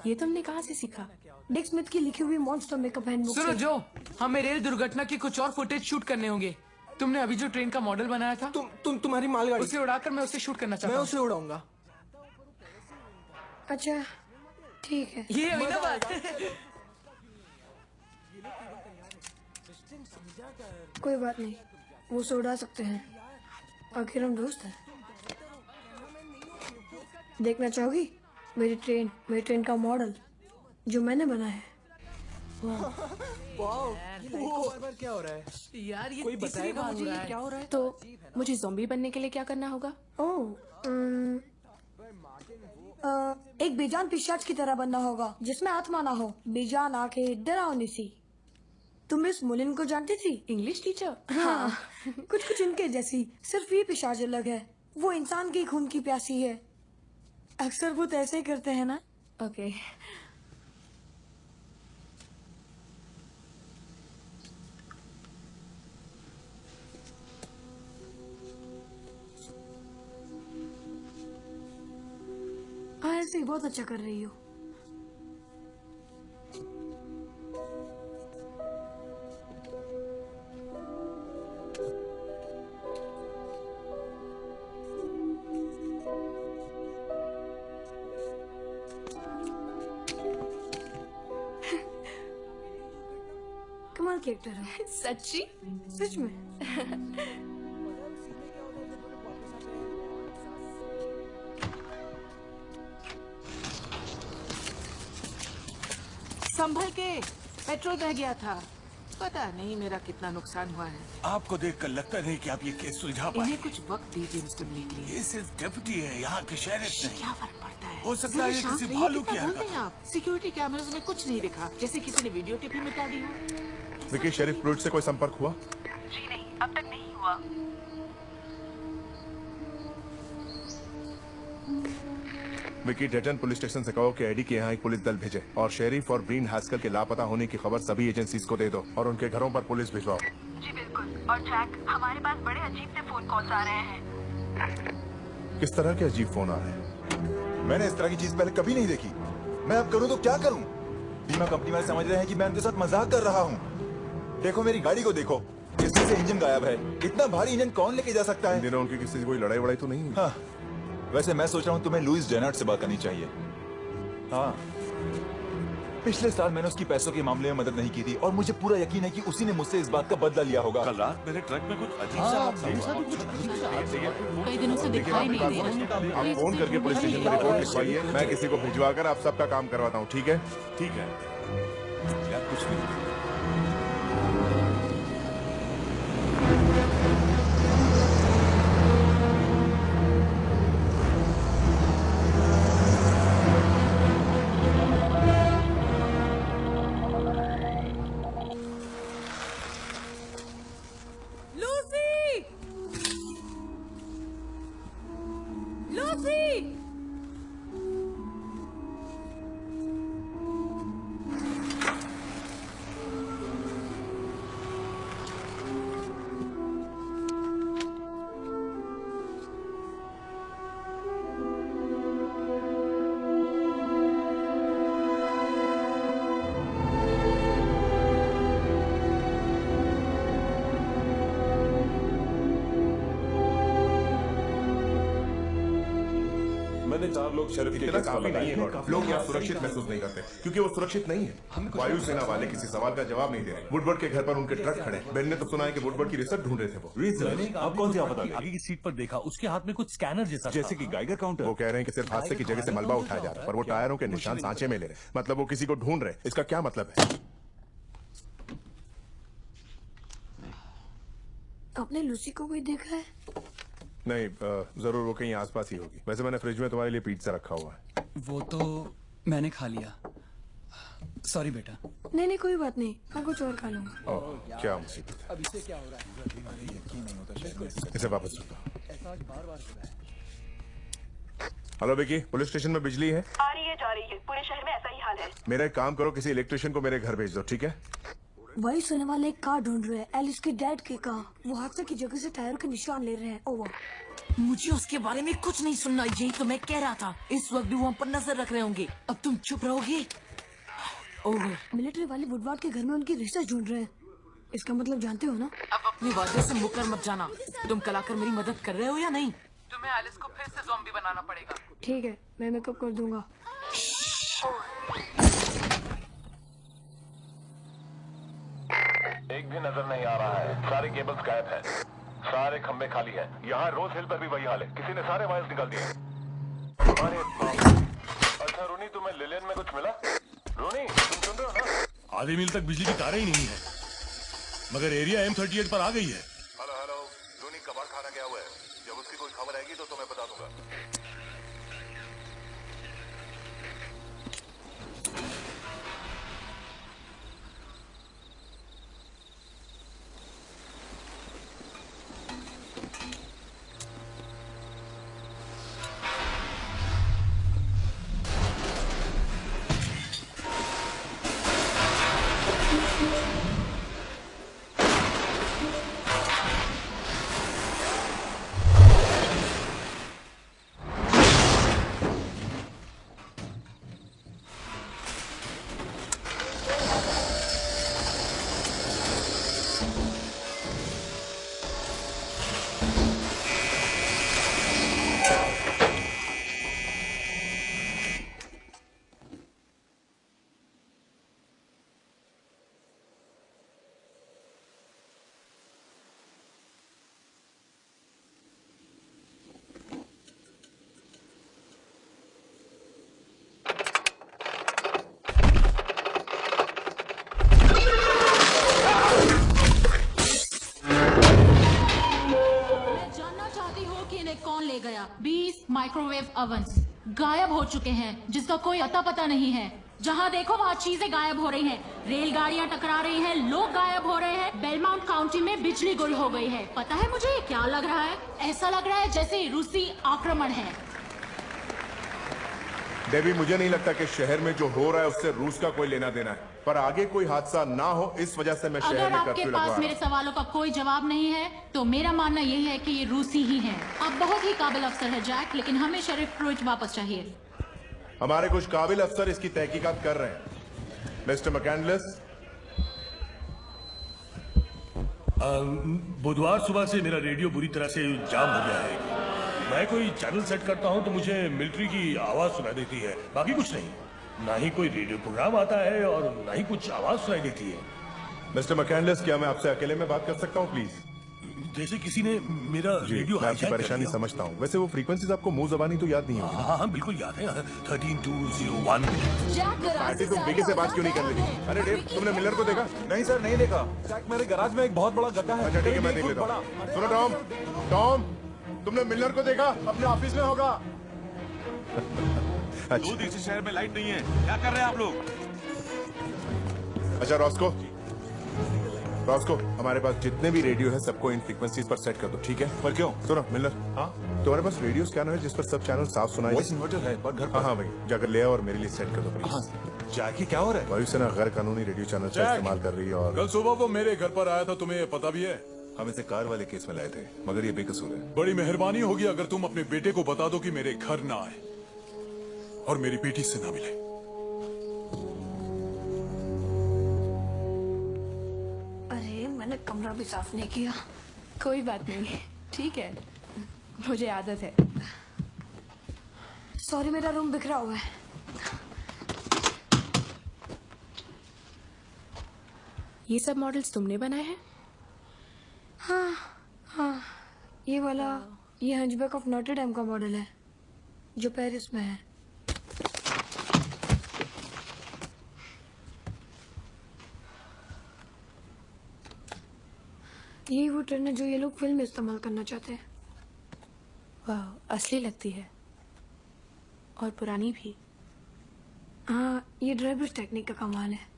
ये तुमने कहाँ से सीखा? डिक स्मिथ की लिखी हुई मॉन्स्टर मेकअप हैंडबुक सुनो जो, हमें रेल दुर्घटना की कुछ और फुटेज शूट करने होंगे। तुमने अभी जो ट्रेन का मॉडल बनाया था, तुम्हारी मालगाड़ी, उसे उड़ाकर मैं उसे शूट करना चाहता हूँ। मैं उसे उड़ाऊंगा। अच्छा ठीक है। ये हुई ना बात। कोई बात नहीं, वो उसे उड़ा सकते हैं, आखिर हम दोस्त हैं। देखना चाहोगी मेरी ट्रेन का मॉडल जो मैंने बनाया है? बार क्या हो रहा है यार ये कोई तीसरी बताएगा बार मुझे हो रहा ये है। क्या हो रहा है? तो मुझे ज़ॉम्बी बनने के लिए क्या करना होगा? एक बेजान पिशाच की तरह बनना होगा जिसमें आत्मा ना हो, बेजान आंखें, डरावनी सी। तुम मिस मुलिन को जानती थी? English teacher? हाँ। कुछ इनके जैसी, सिर्फ ये पिशाच अलग है। वो इंसान के खून की प्यासी है। अक्सर वो तो ऐसे ही करते हैं ना। ओके। हाँ ऐसे ही बहुत अच्छा कर रही हो। कमाल की एक्टर है। सच्ची? सच में। संभल के, पेट्रोल बह गया था। पता नहीं मेरा कितना नुकसान हुआ है। आपको देखकर लगता नहीं कि आप ये केस सुलझा पाए। इन्हें कुछ वक्त दीजिए मिस्टर ब्लेकली। ये सिर्फ डेप्यूटी है, यहाँ की शेरिफ नहीं। क्या फर्क पड़ता है? हो सकता है ये शांत किसी रहिए, भालू कितना की हरकत बोलते हैं आप? सिक्योरिटी कैमरास में कुछ नहीं दिखा, जैसे किसी ने वीडियो टेप ही मिटा दी हो। विकी, शेरिफ प्रूट से कोई संपर्क हुआ? जी नहीं, अब तक नहीं हुआ। विकी, डेटन पुलिस स्टेशन से कहो कि एडी के यहाँ एक पुलिस दल भेजे और शेरिफ और ब्रीन हैस्कल के लापता होने की खबर सभी एजेंसीज को दे दो और उनके घरों पर पुलिस भिजवाओ। जी बिल्कुल। और जैक, हमारे पास बड़े अजीब से फोन कॉल्स आ रहे हैं। किस तरह के अजीब फोन आ रहे हैं? मैंने इस तरह की चीज पहले कभी नहीं देखी। मैं अब करूं तो क्या करूं? बीमा कंपनी वाले समझ रहे हैं कि मैं उनके साथ मजाक कर रहा हूं। देखो मेरी गाड़ी को देखो, इसमें से इंजन गायब है। इतना भारी इंजन कौन लेके जा सकता है? इन दिनों उनकी किसी से कोई लड़ाई वड़ाई तो नहीं? हाँ, वैसे मैं सोच रहा हूँ तुम्हें लुइस जेनर्ड से बात करनी चाहिए। हाँ, पिछले साल मैंने उसकी पैसों के मामले में मदद नहीं की थी और मुझे पूरा यकीन है कि उसी ने मुझसे इस बात का बदला लिया होगा। कल रात मेरे ट्रक में कुछ अजीब सा कई दिनों से दिखाई नहीं दे रहा। आप फोन करके पुलिस स्टेशन में रिपोर्ट लिखवाइए, मैं किसी को भिजवा कर आप सबका काम करवाता हूँ, ठीक है? ठीक है यार, कुछ नहीं। शेरिफ के केस काफी नहीं है। लोग यहाँ सुरक्षित महसूस नहीं करते क्योंकि वो सुरक्षित नहीं है। वायुसेना वाले किसी सवाल का जवाब नहीं दे रहे। वुडवर्ड के घर पर उनके ट्रक खड़े। बेन ने तो सुना है कि वुडवर्ड की रिसर्च ढूंढ रहे थे वो। आप कौन सी आफत आगे की सीट पर देखा, उसके हाथ में कुछ स्कैनर जैसे कि गाइगर काउंटर। वो कह रहे हैं कि सिर्फ हादसे की जगह से मलबा उठाया जा रहा है, पर वो टायरों के निशान सांचे में ले रहे। मतलब वो किसी को ढूंढ रहे। इसका क्या मतलब है? आपने लूसी को कोई देखा है? नहीं, जरूर वो कहीं आसपास ही होगी। वैसे मैंने फ्रिज में तुम्हारे लिए पिज्जा रखा हुआ है। वो तो मैंने खा लिया। सॉरी बेटा। नहीं कोई बात नहीं, मैं कुछ और खा लूंगा। ओह, क्या मुसीबत है। अब इसे क्या हो रहा है? इसे वापस रखो। हेलो विकी, पुलिस स्टेशन में बिजली है? आ रही है, जा रही है। पूरे शहर में ऐसा ही हाल है। मेरा एक काम करो, किसी इलेक्ट्रिशियन को मेरे घर भेज दो, ठीक है? वही सोने वाले एक कार ढूंढ रहे हैं, एलिस के डैड की कार। वो हादसे की जगह से टायर के निशान ले रहे हैं। ओवर। मुझे उसके बारे में कुछ नहीं सुनना, यही तो मैं कह रहा था। इस वक्त भी वो हम पर नजर रख रहे होंगे। अब तुम चुप रहोगे? ओवर। मिलिट्री वाले वुडवार्ड के घर में उनकी रिसर्च ढूंढ रहे हैं। इसका मतलब जानते हो ना? अब अपने वादे से मुकर मत जाना। तुम कल आकर मेरी मदद कर रहे हो या नहीं? तुम्हें एलिस को फिर से ज़ॉम्बी बनाना पड़ेगा। ठीक है, मैं मेकअप कर दूंगा। एक भी नजर नहीं आ रहा है। सारे केबल्स गायब हैं। सारे खंभे खाली हैं। यहाँ रोज हिल पर भी वही हाल है। किसी ने सारे वायर्स निकाल दिए। अरे बाप। अच्छा रोनी, तुम्हें लिलियन में कुछ मिला? रोनी, तुम सुन रहे हो ना? आधे मील तक बिजली की तारें ही नहीं है, मगर एरिया M38 पर आ गई है। हेलो हेलो, रोनी कबाड़ खाना गया हुआ है। जब उसकी कोई खबर आएगी तो तुम्हें बता दूंगा। कौन ले गया? 20 माइक्रोवेव ओवंस गायब हो चुके हैं, जिसका कोई अता पता नहीं है। जहां देखो वहां चीजें गायब हो रही हैं, रेलगाड़ियां टकरा रही हैं, लोग गायब हो रहे हैं। बेलमाउंट काउंटी में बिजली गुल हो गई है। पता है मुझे ये क्या लग रहा है? ऐसा लग रहा है जैसे रूसी आक्रमण है। देवी, मुझे नहीं लगता कि शहर में जो हो रहा है उससे रूस का कोई लेना देना है, पर आगे कोई हादसा ना हो इस वजह से मैं शहर अगर में आपके कर्फ्यू लगवा पास रहा मेरे हूं। सवालों का कोई जवाब नहीं है तो मेरा मानना यही है कि ये रूसी ही हैं। आप बहुत ही काबिल अफसर है जैक, लेकिन हमें शरीफ क्रूज वापस चाहिए। हमारे कुछ काबिल अफसर इसकी तहकीकात कर रहे हैं। मिस्टर मैकेंडलेस, बुधवार सुबह से मेरा रेडियो बुरी तरह से जाम हो गया है। मैं कोई चैनल सेट करता हूं तो मुझे मिलिट्री की आवाज सुनाई देती है, बाकी कुछ नहीं। ना ही कोई रेडियो प्रोग्राम आता है और ना ही कुछ आवाज सुनाई देती है। मिस्टर मैकेंडलेस, क्या मैं आपसे अकेले में बात कर सकता हूं प्लीज? जैसे किसी ने मेरा रेडियो मैं आपकी परेशानी समझता हूँ। वैसे वो फ्रीक्वेंसीज आपको मुंह जबानी तो याद नहीं होगी? हाँ, बिल्कुल याद है। 13201। पार्टी तुम बीके से बात क्यों नहीं कर लेती? अरे डेव, तुमने मिलर को देखा? नहीं सर, नहीं देखा। जैक, मेरे गैराज में एक बहुत बड़ा गड्ढा है। अच्छा ठीक है, मैं देख लेता हूँ। सुनो टॉम, टॉम, तुमने मिलर को देखा? अपने ऑफिस में होगा। अच्छा। 2 दिन से शहर में लाइट नहीं है, क्या कर रहे हैं आप लोग? अच्छा रॉस्को, रॉस्को, हमारे पास जितने भी रेडियो है सबको इन फ्रीक्वेंसीज पर सेट कर दो, ठीक है? पर क्यों? सुनो मिलर, हाँ तुम्हारे पास रेडियो स्कैनर है जिस पर सब चैनल साफ सुनाई वॉइस इन्वर्टर है पर घर पर। हाँ भाई, जाकर ले आओ और मेरे लिए सेट कर दो प्लीज। हाँ जैकी, क्या हो रहा है? वायुसेना गैर कानूनी रेडियो चैनल का इस्तेमाल कर रही है और कल सुबह वो मेरे घर पर आया था, तुम्हें पता भी है? हम इसे कार वाले केस में लाए थे, मगर ये बेकसूर है। बड़ी मेहरबानी होगी अगर तुम अपने बेटे को बता दो कि मेरे घर ना आए और मेरी बेटी से ना मिले। अरे मैंने कमरा भी साफ नहीं किया। कोई बात नहीं, ठीक है, मुझे आदत है। सॉरी, मेरा रूम बिखरा हुआ है। ये सब मॉडल्स तुमने बनाए हैं? हाँ हाँ, ये वाला ये हंचबैक ऑफ नॉटर डेम का मॉडल है जो पेरिस में है। यही वो ट्रेन है जो ये लोग फिल्म में इस्तेमाल करना चाहते हैं। वाह, असली लगती है और पुरानी भी। हाँ, ये ड्राइवर्स टेक्निक का कमाल है।